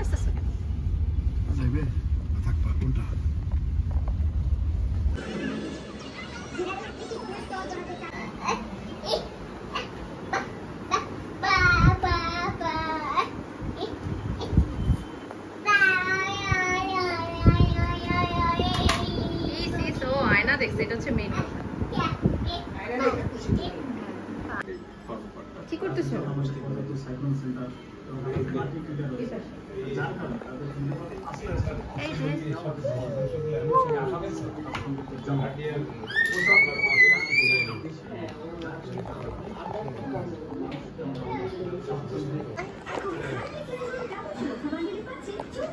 আসতেছো কেন? যাইবে থাকবা কোনটা? আয়না দেখছে, এটা হচ্ছে মেইন কথা। কি করতেছো? এই যে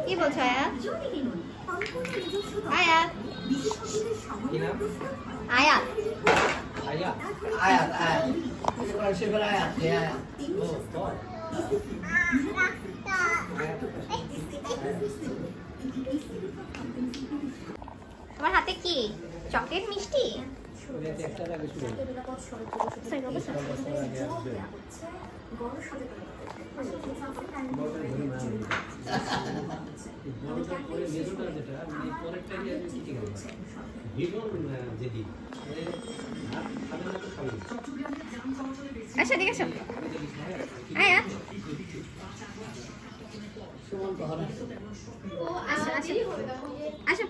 কি বলছো আয়াত? আয়াত আয়াত Ayat, ayat, ayat. Sebelah ayat, ya. তোমার হাতে কি চকলেট মিষ্টি? আচ্ছা ঠিক আছে। আয়াত আচ্ছা আচ্ছা আচ্ছা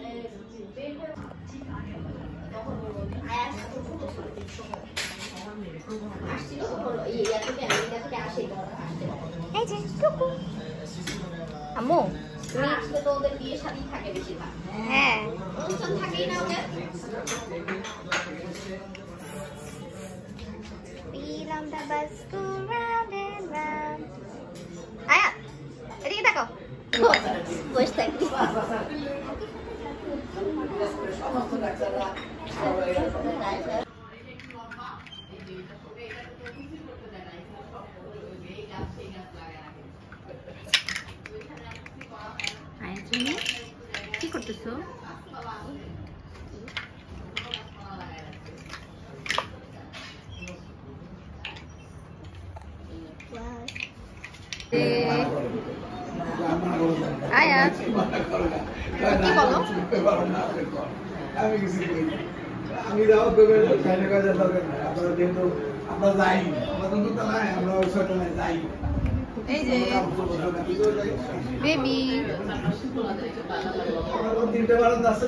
এই যে কুকু আম্মু তুমি তো ওদের বিয়ের সাথেই থাকে বেশিরভাগ। হ্যাঁ অনুষ্ঠান থাকেই না ওদের। Wheel on the bus go round and round. আয়াত এদিকে তাকাও। বসে থাকি। আয়াত কি করতেছো? আয়াত কি বলো? আমি যাও দেবে খাইলে কাজে দরকার নাই। আপনারা যেহেতু আপনারা যাই আমাদের তো নাই, আমরা ওই ছোট নাই যাই। এই যে বেবি তিনটে বারো আছে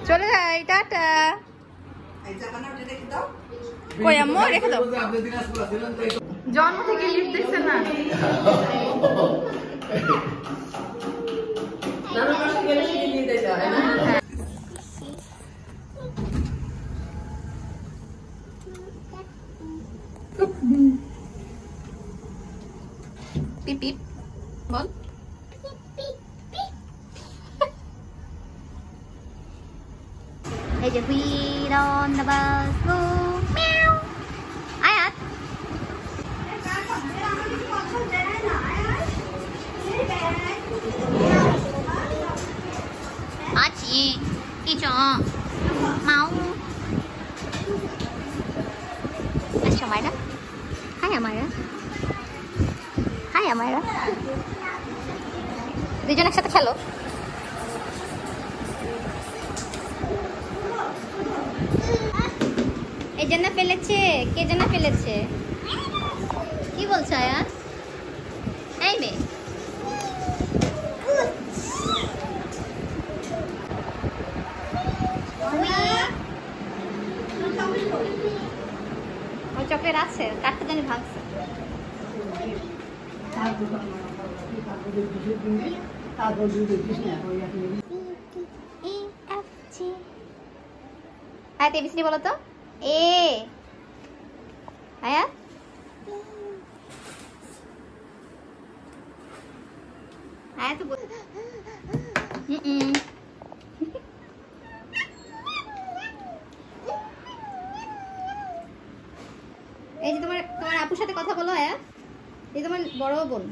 চলে যাই, টাটা। কই আম্মু রেখে দাও। জন্ম থেকে লিফট দেখছেন না? পিপ পিপ বল। এই যে wheel on the bus go meow. আয়াত আছি কিছু মাউ। আচ্ছা মাইরা হাই আমায়রা, হাই আমায়রা, দুজন একসাথে খেলো। এই জন্য ফেলেছে, কে জন্য ফেলেছে? কি বলছো আয়াত? এই মেয়ে ওই চকলেট আছে, কাটতে জানি ভাঙছে। আয়াত এবিসিডি বলো তো। এ আয়াত আয়াত এই যে তোমার আপুর সাথে কথা বলো আয়াত। এই তোমার বড় বোন।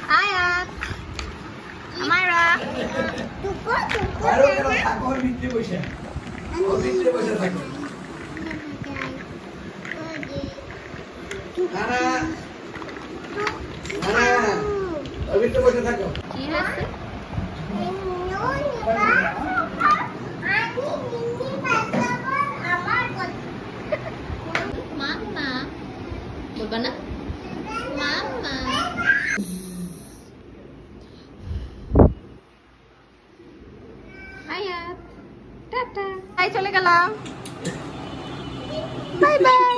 Hayat. Amira. আরো কেন থাকো ওর ভিতরে বসে ওর ভিতরে বসে থাকো না না না ওর ভিতরে বসে থাকো কি হয়েছে? মাম্মা বলবা না মাম্মা হায়াত টাটা তাই চলে গেলাম বাই বাই